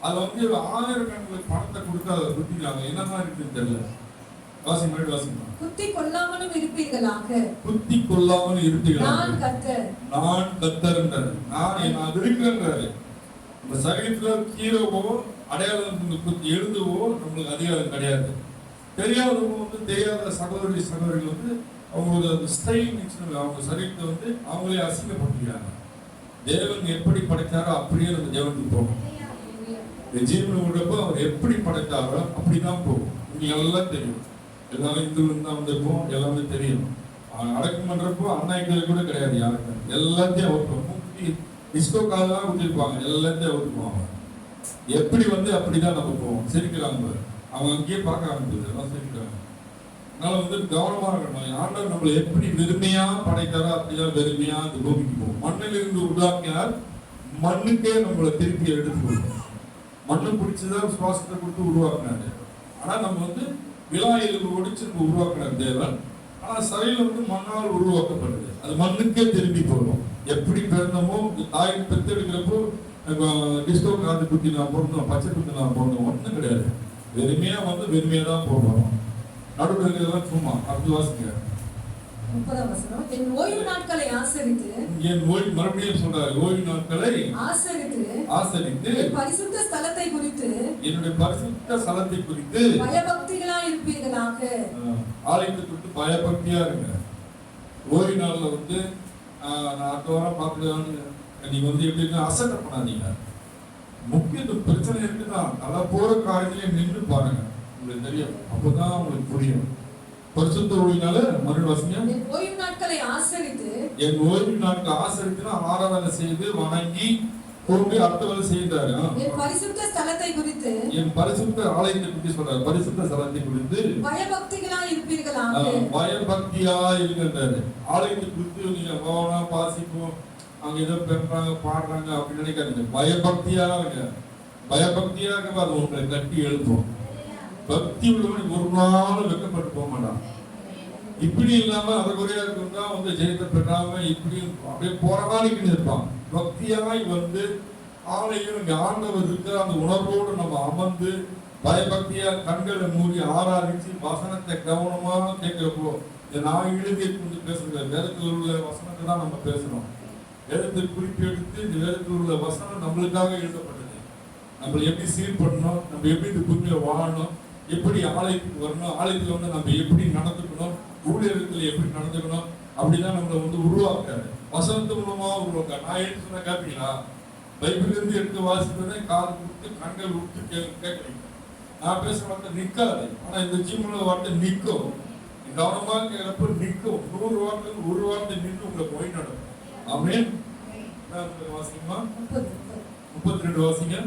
Speaker 1: அது வந்து ஆயிரக்கணக்கில் பணத்தை கொடுத்து அதை குத்திக்கிறாங்க. என்னதான் இருக்குன்னு தெரியல. வாசி மாதிரி வாசிமா.
Speaker 2: குத்தி கொள்ளாமலும் இருப்பீர்களாக.
Speaker 1: குத்தி கொள்ளாமலும் இருப்பீர்களாக.
Speaker 2: நான் கர்த்தர்.
Speaker 1: நான் கர்த்தர்ன்றாரு. நான் இருக்கிறேன்றாரு. நம்ம சரீரத்துல கீழவோ அடையாளம் குத்தி எழுதுவோ நம்மளுக்கு அதிகாரம் கிடையாது. தெரியாதவங்க வந்து தெரியாத சகோதரிகள் வந்து அவங்களோட ஸ்டைல் அவங்க சரீரத்தை வந்து அவங்களே அசிங்கப்படுத்துகிறாங்க. தேவன் எப்படி படைத்தாரோ அப்படியே நம்ம தேவனுக்கு போகும். ஜீவன் விடுறப்போ அவர் எப்படி படைத்தாரோ அப்படிதான் போகும். உங்களுக்கு எல்லாம் தெரியும். எல்லாரும் இந்துல தான் வந்திருப்போம். எல்லாமே தெரியும். அடக்கம் பண்றப்போ அண்ணாய்கள் கூட கிடையாது யாருக்கும். எல்லாத்தையும் அவுட்டுவோம். டிஸ்கோ காலெல்லாம் ஊற்றிருப்பாங்க. எல்லாத்தையும் அவுட்டுக்குவாங்க. எப்படி வந்து அப்படிதான் நம்ம போவோம். சிரிக்கிறாங்க. அவங்க அங்கேயே பார்க்க ஆரம்பிச்சது. எல்லாம் சிரிக்கிறாங்க. அதனால வந்து கவனமா இருக்கணும். ஆண்டவர் நம்மளை எப்படி வெறுமையா படைத்தாரோ அப்படிதான் வெறுமையா அந்த பூமிக்கு போகும். மண்ணில் இருந்து உருவாக்கினார். மண்ணுக்கே நம்மளை திருப்பி எடுத்து கொடுக்கும். மண்ணு பிடிச்சுதான் சுவாசத்தை கொடுத்து உருவாக்குனாரு. ஆனா நம்ம வந்து விழாயிலுக்கு ஒடிச்சு உருவாக்குனார் தேவன். ஆனா சரீரம் வந்து மண்ணால் உருவாக்கப்படுது. அது மண்ணுக்கே திரும்பி போகும். எப்படி பிறந்தமோ தாய் பெற்றெடுக்கிறப்போ டிஸ்கோ காத்து குத்தி நான் பிறந்தோம், பச்சை குத்தி நான் பிறந்தோம், ஒன்றும் கிடையாது. வெறுமையா வந்து வெறுமையா தான் போகணும். நடுவில் இருக்கிறதெல்லாம் சும்மா. அடுத்து வாசிங்க.
Speaker 2: 30ஆம் வசனம். என் ஓய்வு நாட்களை ஆசரித்து.
Speaker 1: என் ஓய்வு மறுபடியும் சொல்றாரு. ஓய்வு நாட்களை ஆசரித்து
Speaker 2: என் பரிசுத்த ஸ்தலத்தை குறித்து.
Speaker 1: என்னுடைய பரிசுத்த ஸ்தலத்தை குறித்து
Speaker 2: பயபக்திகளா இருப்பீர்களாக.
Speaker 1: ஆலயத்தை குறித்து பயபக்தியா இருங்க. ஓய்வு நாள்ல வந்து நான் அடுத்த வாரம் பார்த்துட்டு நீங்க வந்து எப்படி அசட்டை பண்ணாதீங்க. முக்கியத்துவம் பிரச்சனை இருக்குதான். நல்லா போற காரியத்திலே நின்று பாருங்க. உங்களுக்கு தெரியும். அப்பதான் உங்களுக்கு புரியும். பரிசுத்த ஓய்வுனால மறுவாசிங்க.
Speaker 2: என் ஓய்வு நாட்களை ஆசரித்து.
Speaker 1: என் ஓய்வு நாட்களை ஆசரித்துனா ஆராதனை செய்து வணங்கி கொண்டு அடுத்த வேலை செய்தாரு.
Speaker 2: என் பரிசுத்த ஸ்தலத்தை குறித்து.
Speaker 1: என் பரிசுத்த ஆலயத்தை குறித்து சொல்றாரு. பரிசுத்த ஸ்தலத்தை குறித்து
Speaker 2: பயபக்திகளா இருப்பீர்களாக.
Speaker 1: பயபக்தியா இருக்கின்றாரு. ஆலயத்தை குறித்து நீங்க போனா பாசிப்போம், அங்க ஏதோ பெறாங்க பாடுறாங்க அப்படின்னு நினைக்காதீங்க. பயபக்தியா இருங்க. பயபக்தியா இருக்க அது உங்களை கட்டி எழுப்போம். பக்தி உள்ளவன் ஒரு நாளும் வெக்கப்பட்டு போக மாட்டான். இப்படி இல்லாம அதை குறையா இருக்கா வந்து ஜெயத்தை பெறாம இப்படி அப்படியே போராடிக்கிட்டு இருப்பான். பக்தியாய் வந்து ஆலயம் இங்க ஆண்டவர் இருக்கிற அந்த உணர்வோடு நம்ம அமர்ந்து பயபக்தியா கண்களை மூடி ஆராதிச்சு வசனத்தை கவனமா கேட்கிறப்போ நான் எழுதி கொண்டு பேசுகிறேன். வேதத்தில் உள்ள வசனத்தை தான் நம்ம பேசுறோம். வேதத்தை குறிப்பு எடுத்து இந்த வேதத்தில் உள்ள வசனம் நம்மளுக்காக எழுதப்பட்டது. நம்மளை எப்படி சீர் பண்ணணும், நம்ம எப்படி இந்த பூமியில வாழணும், எப்படி ஆலயத்துக்கு வரணும், ஆலயத்துல வந்து நம்ம எப்படி நடந்துக்கணும், ஊழியர்கள் எப்படி நடந்துக்கணும், அப்படிதான் நம்மளை வந்து உருவாக்குறாரு. வசனத்து மூலமா உருவாக்க. நான் எடுத்து சொன்ன கேட்பீங்களா? பைபிள் இருந்து எடுத்து வாசிப்பதை காது கொடுத்து கண்கள் விட்டு கேட்குறீங்க. நான் பேசுற வார்த்தை நிற்காது. ஆனா இந்த ஜீவன வார்த்தை நிற்கும். கவனமா கேட்கிறப்ப நிற்கும். 100 வார்த்தை ஒரு வார்த்தை நின்று உங்களை போய் நடக்கும். ஆமென். வாசிங்கம்மா. 32 வாசிங்க.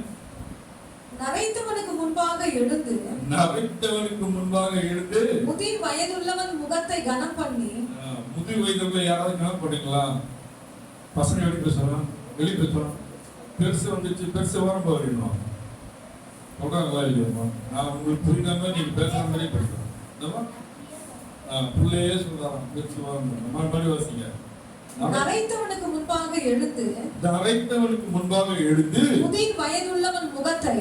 Speaker 2: நரைத்தவனுக்கு முன்பாக எழுந்து.
Speaker 1: நரைத்தவனுக்கு முன்பாக எழுந்து.
Speaker 2: முதிர் வயதுள்ளவன் முகத்தை கனம் பண்ணி.
Speaker 1: முதிர் வயதுள்ள யாராவது கனம் பண்ணீங்களா? பசங்க எப்படி பேசலாம், வெளி பேசலாம். பெருசு வந்துச்சு, பெருசு வரம் போறீங்களா? சொல்றாங்களா இல்லையா? நான் உங்களுக்கு புரியாம நீங்க பேசுற மாதிரி பேசுறேன். பிள்ளையே சொல்றாங்க பெருசு வரம். மறுபடி வாசிங்க.
Speaker 2: நரைத்தவனுக்கு முன்பாக எழுந்து.
Speaker 1: நரைத்தவனுக்கு முன்பாக எழுந்து.
Speaker 2: முதிர் வயதுள்ளவன் முகத்தை.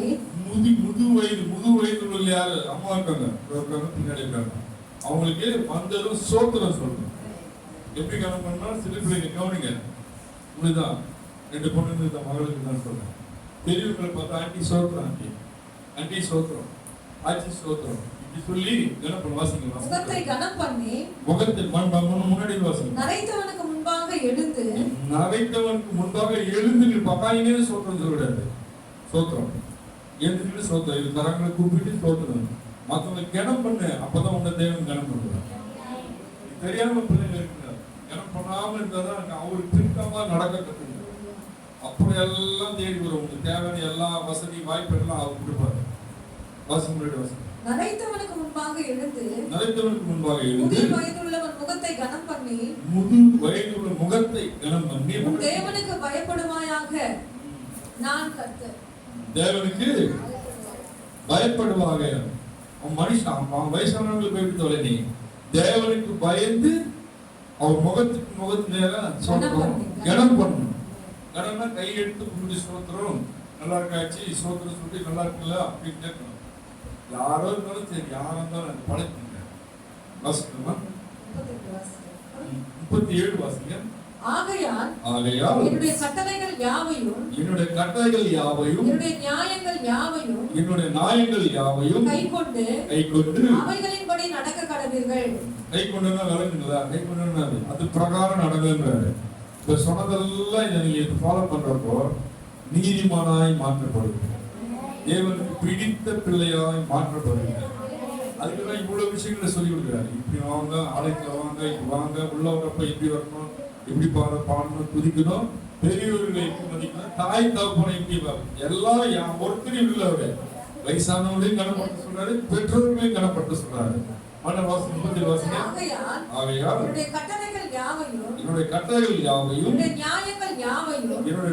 Speaker 2: முது
Speaker 1: வயதுள்ள யாரு? அம்மா இருக்காங்க, பின்னாடி இருக்காங்க. அவங்களுக்கு வந்ததும் சோத்திரம் சொல்லணும். எப்படி கவனம் பண்ணா சில பிள்ளைங்க கவனிங்க. இப்படிதான் 2 பொண்ணுங்க இந்த மகளுக்கு தான் சொல்றேன். பெரியவங்களை பார்த்தா ஆண்டி சோத்திரம், ஆண்டி சோத்திரம், ஆட்சி சோத்திரம் சொல்லி கணப்பன் வாசிங்க.
Speaker 2: முகத்தை கனம் பண்ணி.
Speaker 1: முகத்தை முன்னாடி வாசிங்க.
Speaker 2: நரைத்தவனுக்கு முன்பாக எழுந்து.
Speaker 1: நரைத்தவனுக்கு முன்பாக எழுந்து பக்காயினே சோத்திரம் சொல்லக்கூடாது. சோத்திரம் எழுந்துட்டு சோத்திரம். இது தரங்களை கூப்பிட்டு சோத்திரம். மற்றவங்களை கனம் பண்ணு. அப்பதான் உங்க தேவன் கனம் பண்ணுவாங்க. தெரியாம பிள்ளைங்க இருக்கிறார். கனம் பண்ணாம இருந்தாதான் அவருக்கு திருத்தமா நடக்க கற்றுக்கணும். அப்படி எல்லாம் தேடி வரும். உங்களுக்கு தேவையான எல்லா வசதி வாய்ப்பு எல்லாம் அவர் கொடுப்பாரு. வாசிங்க முன்னாடி வாசிங்க.
Speaker 2: நரைத்தவனுக்கு முன்பாக எழுந்து.
Speaker 1: நரைத்தவனுக்கு முன்பாக எழுந்து.
Speaker 2: முதிர் வயதுள்ளவன் முகத்தை கனம் பண்ணி.
Speaker 1: முதிர் வயதுள்ள முகத்தை கனம் பண்ணி.
Speaker 2: தேவனுக்கு பயப்படுவாயாக. நான் கர்த்தர்.
Speaker 1: தேவனுக்கு பயப்படுவாங்க. மனுஷன் வயசானவங்களுக்கு எப்படி தொலை நீ தேவனுக்கு பயந்து அவர் முகத்துக்கு நேரம் சொல்றோம். கனம் பண்ணணும். கடனா கை எடுத்து கும்பிட்டு சோத்திரம். நல்லா இருக்காச்சு சோதனை சொல்லி நல்லா இருக்குல்ல அப்படின்னு கேட்கணும். யாரோ இருந்தாலும் சரி, யாரா இருந்தாலும் பழக்குங்க. வாசிக்கணுமா? 37 வாசிங்க.
Speaker 2: ஆகையால்
Speaker 1: என்னுடைய
Speaker 2: கட்டளைகள் யாவையும்
Speaker 1: என்னுடைய நியாயங்கள் யாவையும் கைக்கொண்டு
Speaker 2: அவைகளின்படி நடக்க கடவீர்கள்.
Speaker 1: கைக்கொண்டுன்னா விளங்குங்களா? கைக்கொண்டுன்னா அது பிரகாரம் நடக்குன்றாரு. இப்ப சொன்னதெல்லாம் இதை நீங்க ஃபாலோ பண்றப்போ நீதிமானாய் மாற்றப்படுவீங்க, தேவனுக்கு பிடித்த பிள்ளையாய் மாற்றப்படுவீங்க. அதுக்குதான் இவ்வளவு விஷயங்களை சொல்லி கொடுக்குறாரு. இப்படி வாங்க, ஆலயத்துல வாங்க, இப்படி வாங்க, உள்ள வரப்ப இப்படி வரணும், எப்படி பாடணும், துதிக்கணும், பெரியவர்களை எப்படி மதிக்கணும், தாய் தகப்பனை எப்படி எல்லாம் ஒருத்தரையும் இல்லை. அவரு வயசானவங்களையும் கனப்படுத்த சொல்றாரு, பெற்றோர்களையும் கனப்படுத்த சொல்றாரு.
Speaker 2: என்னுடைய கட்டளைகள் யாவையும்
Speaker 1: என்னுடைய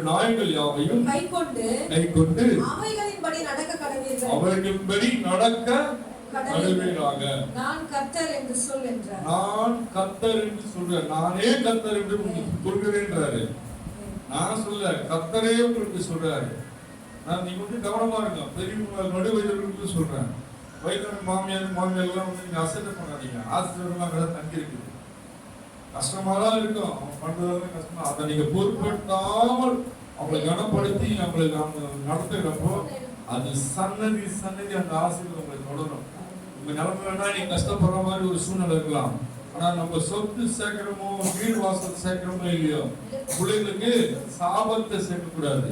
Speaker 1: நியாயங்கள் யாவையும் கைக்கொண்டு
Speaker 2: அவைகளின்படி நடக்க கடவீர்கள்.
Speaker 1: அவர்களின்படி நடக்க கடவீர்களாக.
Speaker 2: நான் கர்த்தர் என்று சொல் என்றார்.
Speaker 1: நான் கர்த்தர் என்று சொல்றேன். நானே கர்த்தர் என்று சொல்கிறேன்றாரு. நான் சொல்ல கர்த்தரே உங்களுக்கு சொல்றாரு. நான் நீங்க வந்து கவனமா இருங்க. பெரியவங்க நடுவயர்களுக்கு சொல்றேன். வயதான மாமியார் எல்லாம் வந்து நீங்க அசட்டை பண்ணாதீங்க. ஆசிரியர்கள்லாம் வேலை தங்கி இருக்குது, கஷ்டமாதான் இருக்கும். அவங்க பண்றதெல்லாம் கஷ்டமா, அதை நீங்க பொருட்படுத்தாமல் அவங்களை கனப்படுத்தி அவங்களுக்கு அவங்க நடத்துகிறப்போ அது சன்னதி அந்த ஆசிரியர் உங்களுக்கு தொடரும். உங்க நிலைமை வேணா நீங்க கஷ்டப்படுற மாதிரி ஒரு சூழ்நிலை இருக்கலாம். ஆனா நம்ம சொத்து சேர்க்கிறோமோ, வீடு வாசல் சேர்க்கிறோமோ இல்லையோ, பிள்ளைகளுக்கு சாபத்தை சேர்க்கக்கூடாது.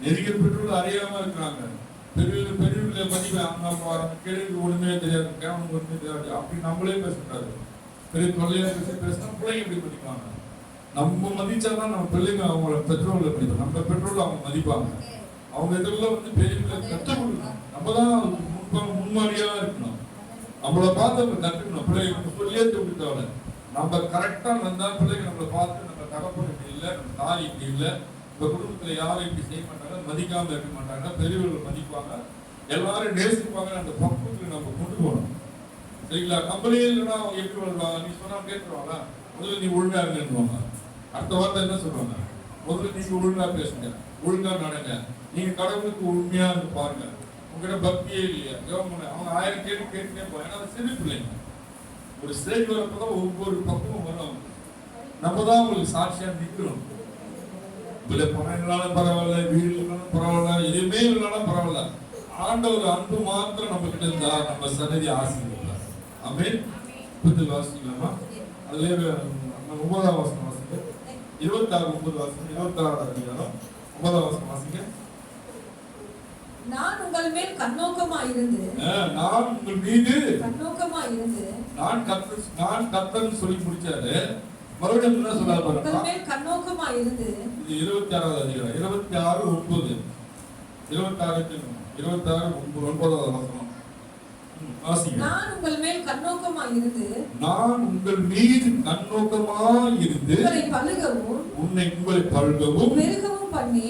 Speaker 1: நெருங்கிய பெற்றோர்கள் அறியாம இருக்கிறாங்க. பெரியவர்களை மதிப்பேன், கேள்வி ஒண்ணுமே தெரியாது, கேவலம் ஒண்ணுமே தெரியாது, அப்படி நம்மளே பேசக்கூடாது. பெரிய தொல்லையா பேசினா பிள்ளைங்க எப்படி மதிப்பாங்க? நம்ம மதிச்சாதான் நம்ம பிள்ளைங்க அவங்கள பெற்றோர்களை மதிப்பாங்க. நம்ம பெற்றோர்கள் அவங்க மதிப்பாங்க. அவங்க இதெல்லாம் வந்து பெரியவர்களை கற்றுக் கொடுக்கணும். நம்ம தான் முன்மாதிரியா இருக்கணும். நம்மளை பார்த்து நம்ம கற்றுக்கணும். பிள்ளைங்க சொல்லியே கொடுத்தவங்க நம்ம கரெக்டா வந்தா பிள்ளைங்க நம்மளை பார்த்து நம்ம தகப்பன் இப்படி இல்லை, நம்ம தாய் இப்படி இல்லை, இந்த குடும்பத்துல யாரும் இப்படி செய்ய மாட்டாங்க, மதிக்காம இருக்க மாட்டாங்க, பெரியவர்கள் மதிப்பாங்க, எல்லாரும் நேசிப்பாங்க. அந்த பக்குவத்துக்கு நம்ம கொண்டு போகணும். சரிங்களா? கம்பெனியில்னா அவங்க எப்படி வருவாங்க? நீ சொன்னா கேட்டுருவாங்க. முதல்ல நீ ஒழுங்கா இருங்கன்னுவாங்க. அடுத்த வார்த்தை என்ன சொல்லுவாங்க? முதல்ல நீங்க ஒழுங்கா பேசுங்க, ஒழுங்கா நடங்க, நீங்க கடவுளுக்கு உண்மையா இருந்து பாருங்க, உங்ககிட்ட பக்தியே இல்லையா, கவர்மெண்ட் அவங்க 1000 கேள்வி கேட்டுட்டே போவாங்க. ஏன்னா சிறு பிள்ளைங்க ஒரு ஸ்டேஜ் வரப்பதான் ஒவ்வொரு பக்கமும் வரும். நம்ம தான் உங்களுக்கு சாட்சியா நிற்கணும். பிள்ளை பணம் பரவாயில்ல, வீடு இல்லைனாலும் பரவாயில்ல, எதுவுமே இல்லைனாலும் பரவாயில்ல, ஆண்டவர் அன்பு மாத்திரம் நம்ம கிட்ட இருந்தா நம்ம சன்னதி ஆசீர்வதிப்பார். ஆமென். புரிதல் வாசிக்கலாமா? அதுல 9ஆம் வசனம் வாசிங்க. 26 9 வாசிங்க. 26ஆவது அதிகாரம் 9ஆம் வசனம் வாசிங்க.
Speaker 2: நான் உங்கள் மேல் கண்ணோக்கமாயிருந்து
Speaker 1: நான் உங்கள் மீது
Speaker 2: கண்ணோக்கமாயிருந்து நான்
Speaker 1: கர்த்தர்னு சொல்லி முடிச்சாரு. மறுபடியும் என்ன சொல்றாரு பாருங்க.
Speaker 2: உங்கள் மேல் கண்ணோக்கமாயிருந்து.
Speaker 1: இது 26ஆவது அதிகாரம் 26 9 26 9வது வசனம் வாசிங்க.
Speaker 2: நான் உங்கள் மேல் கண்ணோக்கமாயிருந்து
Speaker 1: உங்களை பழுகவும் பெருகவும் பண்ணி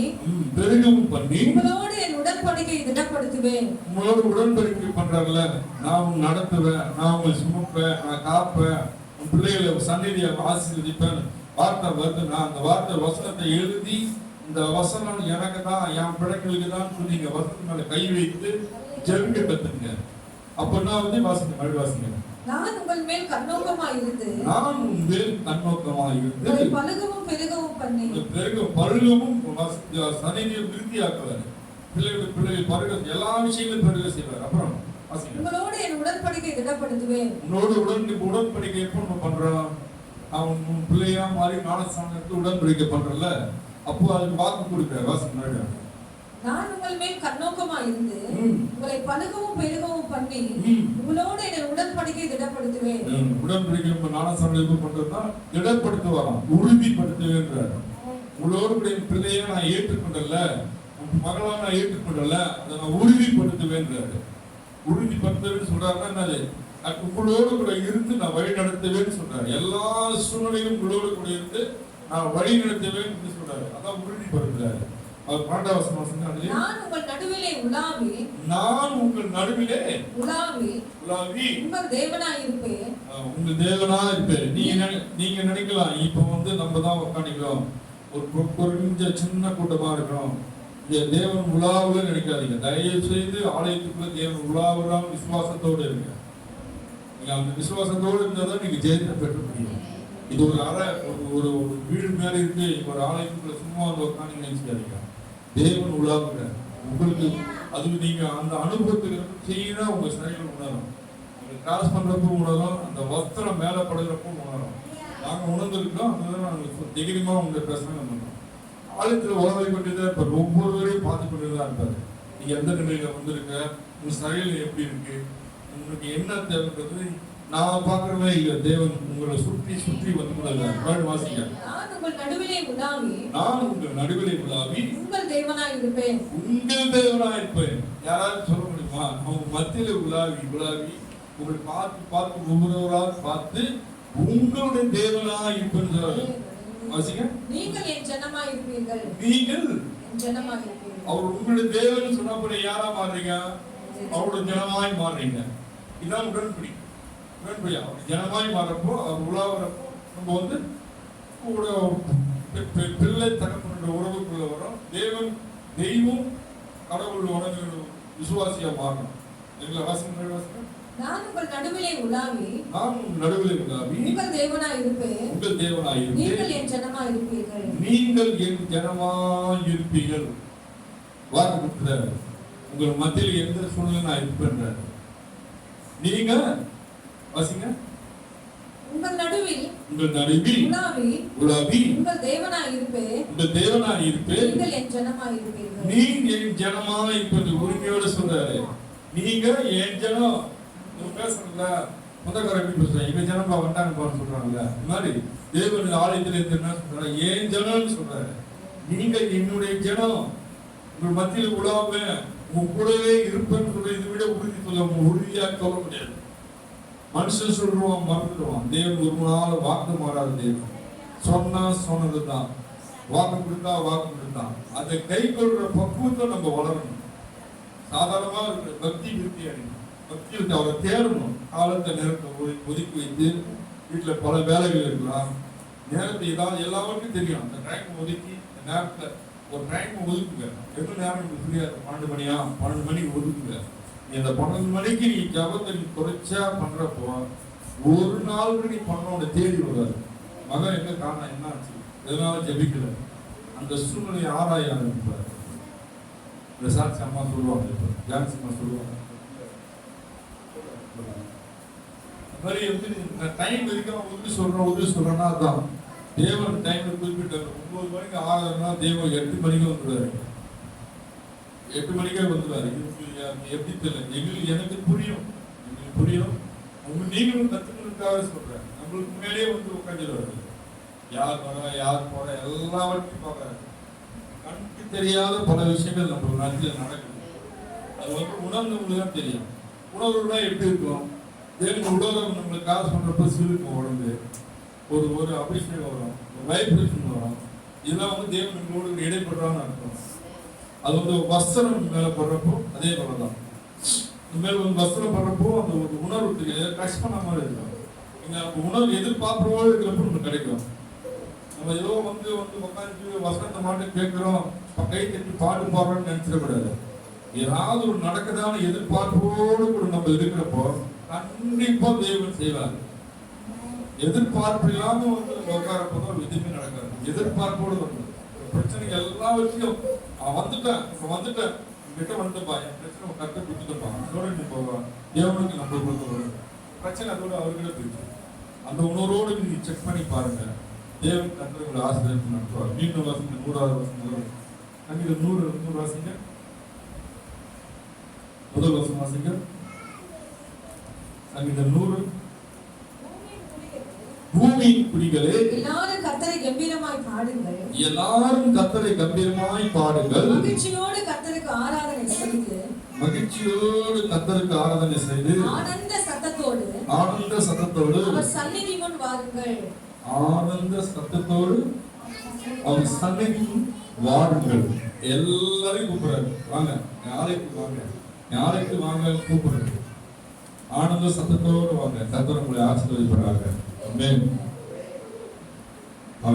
Speaker 2: உங்களோடு என் உடன்படிக்கை திடப்படுத்துவேன்.
Speaker 1: உங்களோட உடன்படிக்கை பண்றாங்கல்ல, நான் நடத்துவேன், நான் உங்களை சுமப்பேன், நான் காப்பேன், உன் பிள்ளைகளை சந்நிதியை ஆசீர்வதிப்பேன். வார்த்தை வருது, நான் அந்த வார்த்தை வசனத்தை எழுதி இந்த வசனம் எனக்கு தான், என் பிள்ளைகளுக்கு தான் சொல்லி நீங்க வசனம் மேல கை வைத்து ஜெபிக்க கத்துங்க. அப்படின்னா வந்து வாசிங்க, மறுபடி வாசிங்க.
Speaker 2: நான் உங்கள் மேல் கண்ணோக்கமாயிருந்து பழுகவும் பெருகவும் பண்ணி
Speaker 1: பழுகவும் சந்நிதியை விருத்தியாக்குவார். பிள்ளைகள் பருக எல்லா விஷயங்களும் பெருக செய்வார். அப்புறம்
Speaker 2: உங்களோடு என் உடன்படிக்கை திடப்படுத்துவேன்.
Speaker 1: உன்னோடு உடன்படிக்கை எப்போ நம்ம பண்றோம்? அவன் பிள்ளையா மாறி ஞானஸ்தானத்துக்கு உடன்படிக்கை பண்றல, அப்போ அதுக்கு வாக்கு கொடுக்குற. வாசிங்க.
Speaker 2: நான் உங்கள் மேல் கண்ணோக்கமாயிருந்து உங்களை பழுகவும் பெருகவும் பண்ணி உங்களோடு என் உடன்படிக்கை திடப்படுத்துவேன்.
Speaker 1: உடன்படிக்கை ஞானஸ்தானத்துக்கு பண்றதுன்னா திடப்படுத்துவாராம், உறுதிப்படுத்துவேன்றார். உங்களோடு பிள்ளையை நான் ஏற்றுக்கொண்டல, மகளா நான் ஏற்றுக்கொண்டல, அதை நான் உறுதிப்படுத்துவேன்றாரு. உறுதிப்படுத்துவேன்னு சொல்றாருன்னா என்னது? உங்களோடு கூட இருந்து நான் வழி நடத்துவேன்னு சொல்றாரு. எல்லா சூழ்நிலையும் உங்களோடு கூட இருந்து நான் வழி நடத்துவேன்னு சொல்றாரு. அதான் உறுதிப்படுத்துறாரு. அவர் 12ஆம் வசனம் வாசிங்க.
Speaker 2: நான் உங்கள் நடுவிலே
Speaker 1: உலாவி
Speaker 2: உங்கள் தேவனாய் இருப்பேன்.
Speaker 1: உங்க தேவனா இருப்பேன். நீங்க நினைக்கலாம் இப்ப வந்து நம்ம தான் உட்காந்துக்கிறோம், ஒரு கொஞ்சம் சின்ன கூட்டமா இருக்கிறோம், தேவன் உலாவுல நினைக்காதீங்க. தயவு செய்து ஆலயத்துக்குள்ள தேவன் உலாவுலாம் விசுவாசத்தோடு இருங்க. நீங்க அந்த விசுவாசத்தோடு இருந்தாதான் நீங்க ஜெயத்தை பெற்ற முடியும். இது ஒரு அறை, ஒரு வீடு மேல இருக்கு, ஒரு ஆலயத்துக்குள்ள சும்மா வந்து உட்காந்து நினைச்சுக்காதீங்க. தேவன் உலாவுங்க உங்களுக்கு. அது நீங்க அந்த அனுபவத்துக்கு செய்யணும். உங்க சரீரம் உணரும், கிராஸ் பண்றப்போ உணரும், அந்த வஸ்திரம் மேல படுகிறப்போ உணரும். நாங்க உணர்ந்திருக்கோம். அதனால நாங்க தைரியமா உங்க பிரசங்கம் பண்றோம். ஆலயத்துல உழவை கொண்டுதான் இருப்பாரு, ஒவ்வொருவரையும் பார்த்து கொண்டுதான் இருப்பாரு. நீங்க எந்த நிலையில வந்திருக்க, உங்க சரீரம் எப்படி இருக்கு, உங்களுக்கு என்ன தேவைன்றது நான் பாக்குறவே இல்லை. தேவன் உங்களை சுற்றி சுற்றி வந்து கூட வாசிக்க.
Speaker 2: நான் உங்கள் நடுவிலே
Speaker 1: உலாவி
Speaker 2: உங்கள் தேவனாய் இருப்பேன்.
Speaker 1: யாராவது சொல்ல முடியுமா? அவங்க மத்தியில உலாவி உங்களை பார்த்து ஒவ்வொருவராக பார்த்து உங்களுடைய தேவனாய் இருப்பேன்னு சொல்றாரு. வாசிங்க.
Speaker 2: நீங்கள் என் ஜனமாய் இருப்பீர்கள்.
Speaker 1: அவர் உங்களுடைய தேவன் சொன்னபடி யாரா மாறுறீங்க? அவருடைய ஜனமாய் மாறுறீங்க. இதான் உடன்படி. அவர் ஜனமாய் மாறப்போ, அவர் உலாவரப்போ நம்ம வந்து கூட பிள்ளை தகப்பனுடைய உறவுக்குள்ள வரும். தெய்வம் கடவுள் உணவு விசுவாசியா மாறணும். எங்களை வாசிங்க.
Speaker 2: நான் உங்கள் நடுவிலே உலாவி
Speaker 1: உங்கள் தேவனாய் இருப்பேன்.
Speaker 2: நீங்கள் என் ஜனமாய்
Speaker 1: இருப்பீர்கள். வாக்கு கொடுக்கிறார். உங்கள் மத்தியில் எந்த சூழ்நிலை நான் இருப்பேன். நீங்க வாசிங்க.
Speaker 2: உங்கள் நடுவில்
Speaker 1: உலாவி
Speaker 2: உங்கள் தேவனாய் இருப்பேன். நீங்கள் என் ஜனமாய் இருப்பீர்கள்.
Speaker 1: நீங்க என் ஜனமாய் இருப்பது உரிமையோட சொல்றாரு. நீங்க என் ஜனம். பேசுறதுல சொந்தக்கார எப்படி பேசுறாங்க? எங்க ஜனம் வந்தாங்க போன்னு சொல்றாங்கல்ல. இந்த மாதிரி தேவன் ஆலயத்துல இருந்து என்ன சொல்றாரு? என் ஜனம்னு சொல்றாரு. நீங்க என்னுடைய ஜனம், உங்கள் மத்தியில் உலாவேன், உங்க கூடவே இருப்பேன்னு சொல்ற. இதை விட உறுதியா சொல்ல முடியாது. மனுஷன் சொல்லுவான், மறந்துடுவான். தேவன் ஒரு நாள் வாக்கு மாறாத தேவன். சொன்னா சொன்னதுதான், வாக்கு கொடுத்தான். அதை கை கொள்ற பக்குவத்தை நம்ம வளரணும். சாதாரணமா இருக்கிற பக்தி விருத்தி அடையணும். பக்தி அவரை தேடணும். காலத்தை நேரத்தை ஒதுக்கி வைத்து, வீட்டுல பல வேலைகள் இருக்கலாம், நேரத்தை ஏதாவது எல்லாருக்கும் தெரியும். அந்த டைம் ஒதுக்கி நேரத்தை ஒரு டைம் ஒதுக்குங்க. எவ்வளவு நேரம் ஃப்ரீயா 12 மணிக்கு ஒதுக்குங்க. இந்த 12 மணிக்கு நீ ஜபத்தை நீ தொடர்ச்சியா பண்றப்போ ஒரு நாள் நீ பண்ணோட தேடி வராது. மகன் எங்க காரணம் என்ன ஆச்சு, எதனால ஜபிக்கல, அந்த சூழ்நிலையை ஆராய ஆரம்பிப்பாரு. இந்த சாட்சி அம்மா சொல்லுவாங்க, ஜான்சி அம்மா சொல்லுவாங்க. இந்த மாதிரி வந்து டைம் இருக்க உதவி சொல்றேன்னா அதான் தேவன் டைம்ல குறிப்பிட்டாரு. 9 மணிக்கு ஆகுதுன்னா தேவன் 8 மணிக்கு வந்துடுவாரு. 8 மணிக்கே வந்துடுவாரு. எப்படி தெரியல, எனக்கு புரியும். நீங்களும் கத்துக்கிறதுக்காக சொல்றேன். நம்மளுக்கு முன்னாடியே வந்து உட்காந்துருவாரு. யார் வர யார் போற எல்லாவற்றையும் பார்க்கறாரு. கண்ணுக்கு தெரியாத பல விஷயங்கள் நம்ம நாட்டில் நடக்குது. அது வந்து உணர்ந்தவங்களுக்கு தான் தெரியும். உணர்வுனா எப்படி இருக்கும்? தேவன் உலகம் நம்மளுக்கு காசு பண்றப்ப சிலுக்கும் உடம்பு, ஒரு அபிஷேகம் வரும், ஒரு வைப்ரேஷன் வரும். இதெல்லாம் வந்து தேவன் நம்மளோட இடைப்படுறான்னு அர்த்தம். அது வந்து வஸ்திரம் மேல படுறப்போ அதே போலதான். மேல வந்து வஸ்திரம் படுறப்போ அந்த ஒரு உணர்வு தெரியாது, டச் பண்ண மாதிரி இருக்கும். நம்ம உணர்வு எதிர்பார்ப்போடு இருக்கிறப்போ நமக்கு கிடைக்கும். நம்ம ஏதோ வந்து உட்காந்து வசனத்தை மட்டும் கேட்கிறோம், கை தட்டி பாட்டு பாடுறோம்னு நினைச்சிடக்கூடாது. ஏதாவது ஒரு நடக்குதான எதிர்பார்ப்போடு கூட நம்ம இருக்கிறப்போ கண்டிப்பா தேவன் செய்வார். எதிர்பார்ப்பு இல்லாம வந்து உட்காரப்போதான் எதுவுமே நடக்காது. எதிர்பார்ப்போடு வந்து பிரச்சனை எல்லாவற்றையும் வந்துட்டேன் கிட்ட வந்துட்டப்பா, என் பிரச்சனை கரெக்டாக கொடுத்துட்டப்பா, அதோட நீ போவான். தேவனுக்கு நம்ம கொடுத்து பிரச்சனை அதோட அவர்கிட்ட போயிட்டு அந்த உணர்வோடு நீங்க செக் பண்ணி பாருங்க. தேவன் கர்த்தர் ஆசீர்வாதம் நடத்துவார். மீண்டும் வாசிங்க 100வது வசனம். அங்கே 100 வாசிங்க. முதல் வசனம் வாசிங்க. அங்கே 100 பூமியின் குடிகளே,
Speaker 2: எல்லாரும் கர்த்தரை கம்பீரமாய்
Speaker 1: பாடுங்கள்.
Speaker 2: மகிழ்ச்சியோடு கர்த்தருக்கு ஆராதனை செய்து ஆனந்த சத்தத்தோடு அவர் சந்நிதி முன் வாருங்கள்.
Speaker 1: எல்லாரையும் கூப்பிடுறாரு, வாங்க நாளைக்கு வாங்க கூப்பிடுறாரு. ஆனந்த சத்தத்தோடு வாங்க. கர்த்தர் உங்களை ஆசீர்வதிப்பாராக. ஆமென்.